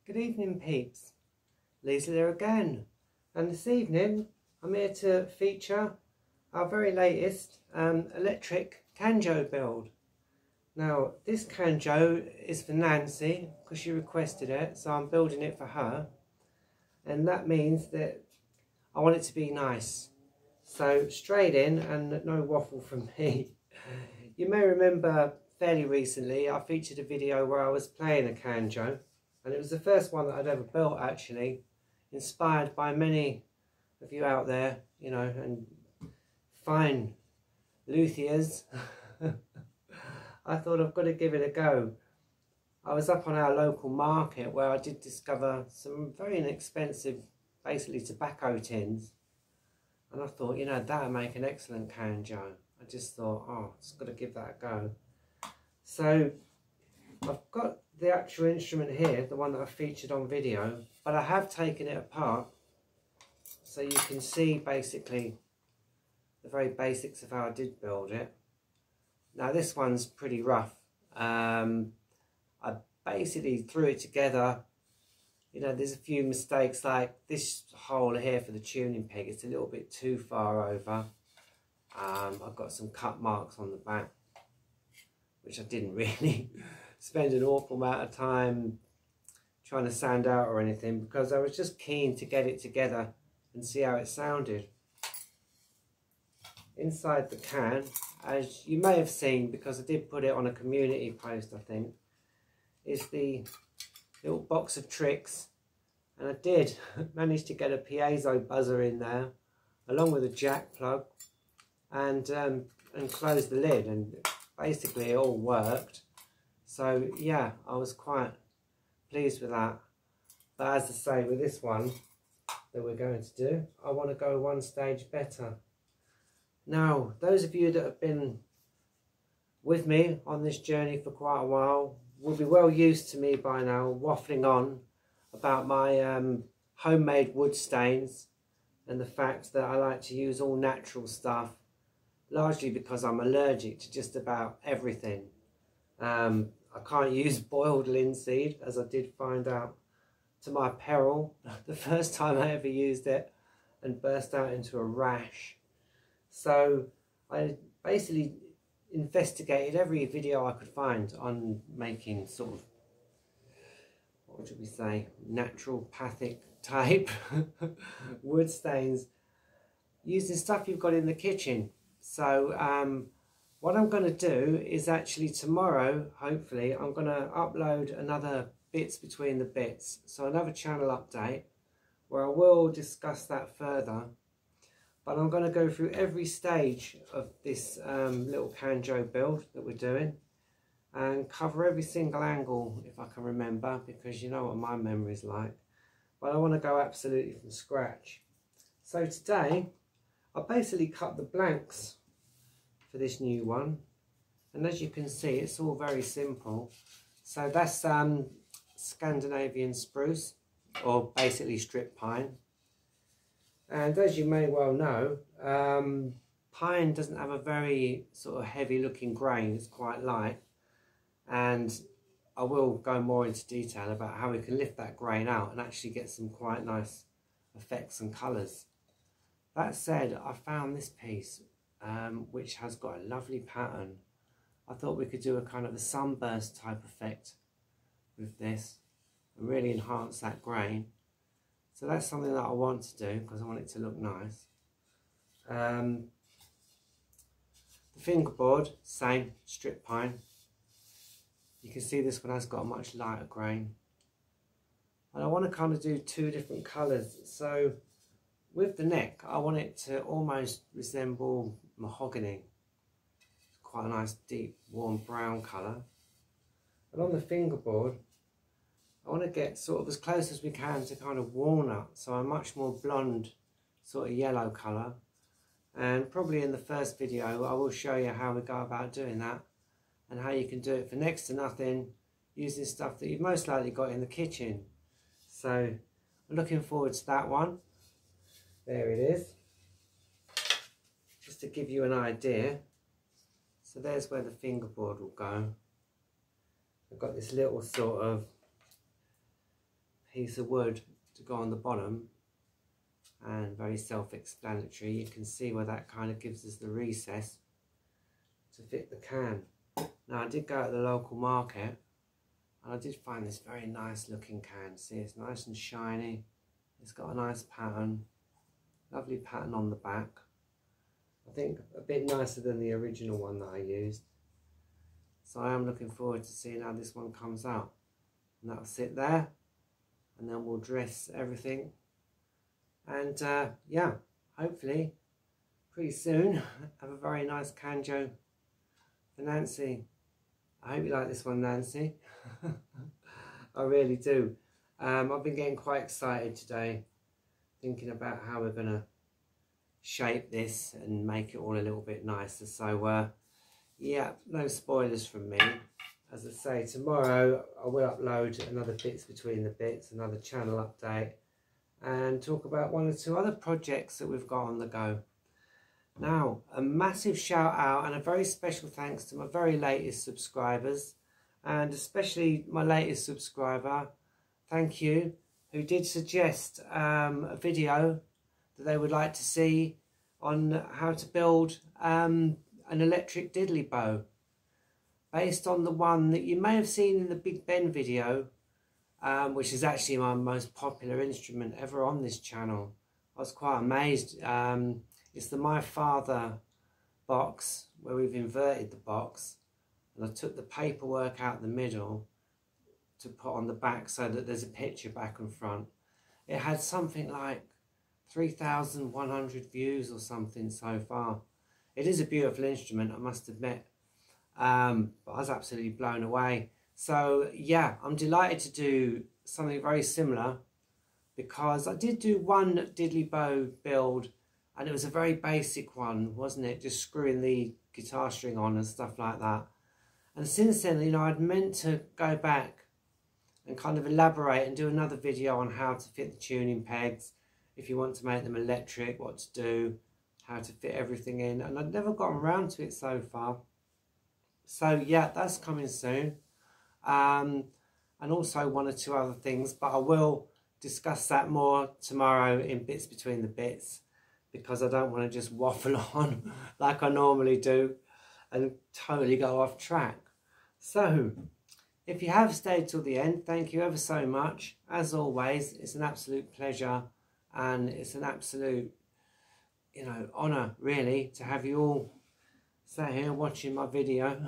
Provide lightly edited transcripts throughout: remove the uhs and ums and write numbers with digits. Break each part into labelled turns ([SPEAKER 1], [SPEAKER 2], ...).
[SPEAKER 1] Good evening, peeps. Lisa here again, and this evening I'm here to feature our very latest electric Canjo build. Now this Canjo is for Nancy because she requested it, so I'm building it for her, and that means that I want it to be nice. So straight in and no waffle from me. You may remember fairly recently I featured a video where I was playing a Canjo, and it was the first one that I'd ever built, actually, inspired by many of you out there, you know, and fine luthiers. I thought I've got to give it a go. I was up on our local market where I did discover some very inexpensive, basically tobacco tins, and I thought, you know, that would make an excellent Canjo. I just thought, oh, just got to give that a go. So I've got the actual instrument here, the one that I featured on video, but I have taken it apart so you can see basically the very basics of how I did build it. Now this one's pretty rough. I basically threw it together. You know, there's a few mistakes, like this hole here for the tuning peg, it's a little bit too far over. I've got some cut marks on the back, which I didn't really spend an awful amount of time trying to sand out or anything, because I was just keen to get it together and see how it sounded. Inside the can, as you may have seen, because I did put it on a community post, I think, is the little box of tricks, and I did manage to get a piezo buzzer in there along with a jack plug, and close the lid, and basically it all worked. So yeah, I was quite pleased with that. But as I say, with this one that we're going to do, I want to go one stage better. Now, those of you that have been with me on this journey for quite a while will be well used to me by now waffling on about my homemade wood stains and the fact that I like to use all natural stuff, largely because I'm allergic to just about everything. I can't use boiled linseed, as I did find out to my peril the first time I ever used it, and burst out into a rash. So I basically investigated every video I could find on making sort of, what should we say, naturopathic type wood stains using stuff you've got in the kitchen. So what I'm going to do is actually tomorrow, hopefully, I'm going to upload another bits between the bits. So another channel update where I will discuss that further. But I'm going to go through every stage of this little Canjo build that we're doing and cover every single angle if I can remember, because you know what my memory is like. But I want to go absolutely from scratch. So today I basically cut the blanks for this new one, and as you can see, it's all very simple. So that's Scandinavian spruce, or basically strip pine. And as you may well know, pine doesn't have a very sort of heavy looking grain, it's quite light, and I will go more into detail about how we can lift that grain out and actually get some quite nice effects and colours. That said, I found this piece which has got a lovely pattern. I thought we could do a kind of a sunburst type effect with this and really enhance that grain. So that's something that I want to do because I want it to look nice. The fingerboard, same, strip pine. You can see this one has got a much lighter grain. And I want to kind of do two different colours. So with the neck, I want it to almost resemble mahogany. It's quite a nice deep warm brown colour. And on the fingerboard, I want to get sort of as close as we can to kind of walnut, so a much more blonde sort of yellow colour. And probably in the first video I will show you how we go about doing that and how you can do it for next to nothing using stuff that you've most likely got in the kitchen. So I'm looking forward to that one. There it is, just to give you an idea. So there's where the fingerboard will go. I've got this little sort of piece of wood to go on the bottom, and very self-explanatory. You can see where that kind of gives us the recess to fit the can. Now I did go to the local market and I did find this very nice looking can. See, it's nice and shiny, it's got a nice pattern, lovely pattern on the back. I think a bit nicer than the original one that I used. So I am looking forward to seeing how this one comes out. And that'll sit there, and then we'll dress everything. And yeah, hopefully pretty soon have a very nice Canjo for Nancy. I hope you like this one, Nancy. I really do. I've been getting quite excited today, thinking about how we're going to shape this and make it all a little bit nicer. So yeah, no spoilers from me. As I say, tomorrow I will upload another Bits Between the Bits, another channel update, and talk about one or two other projects that we've got on the go. Now, a massive shout out and a very special thanks to my very latest subscribers, and especially my latest subscriber, thank you, who did suggest a video that they would like to see on how to build an electric diddly bow, based on the one that you may have seen in the Big Ben video, which is actually my most popular instrument ever on this channel. I was quite amazed. It's the My Father box, where we've inverted the box, and I took the paperwork out the middle to put on the back so that there's a picture back and front. It had something like 3,100 views or something so far. It is a beautiful instrument, I must admit. But I was absolutely blown away. So yeah, I'm delighted to do something very similar, because I did do one diddly bow build, and it was a very basic one, wasn't it? Just screwing the guitar string on and stuff like that. And since then, you know, I'd meant to go back and kind of elaborate and do another video on how to fit the tuning pegs, if you want to make them electric, what to do, how to fit everything in. And I'd never gotten around to it so far. So yeah, that's coming soon. And also one or two other things, but I will discuss that more tomorrow in Bits Between the Bits, because I don't want to just waffle on like I normally do and totally go off track. So if you have stayed till the end, thank you ever so much. As always, it's an absolute pleasure, and it's an absolute, you know, honour really to have you all sat here watching my video.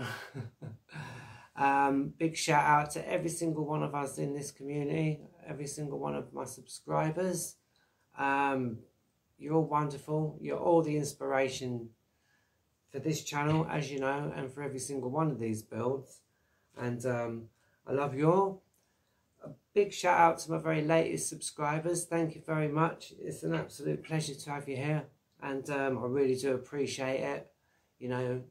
[SPEAKER 1] Big shout out to every single one of us in this community, every single one of my subscribers. You're all wonderful. You're all the inspiration for this channel, as you know, and for every single one of these builds. And I love you all. A big shout out to my very latest subscribers. Thank you very much. It's an absolute pleasure to have you here, and I really do appreciate it. You know,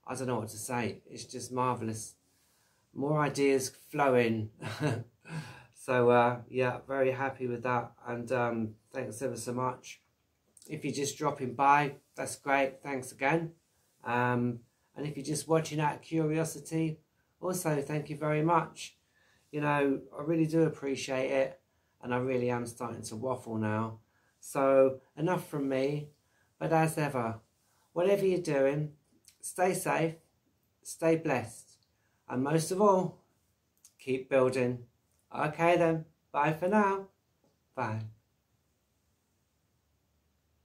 [SPEAKER 1] I don't know what to say. It's just marvellous. More ideas flowing. So yeah, very happy with that, and thanks ever so much. If you're just dropping by, that's great, thanks again. And if you're just watching out of curiosity, also thank you very much. You know, I really do appreciate it, and I really am starting to waffle now. So enough from me, but as ever, whatever you're doing, stay safe, stay blessed, and most of all, keep building. Okay then, bye for now. Bye.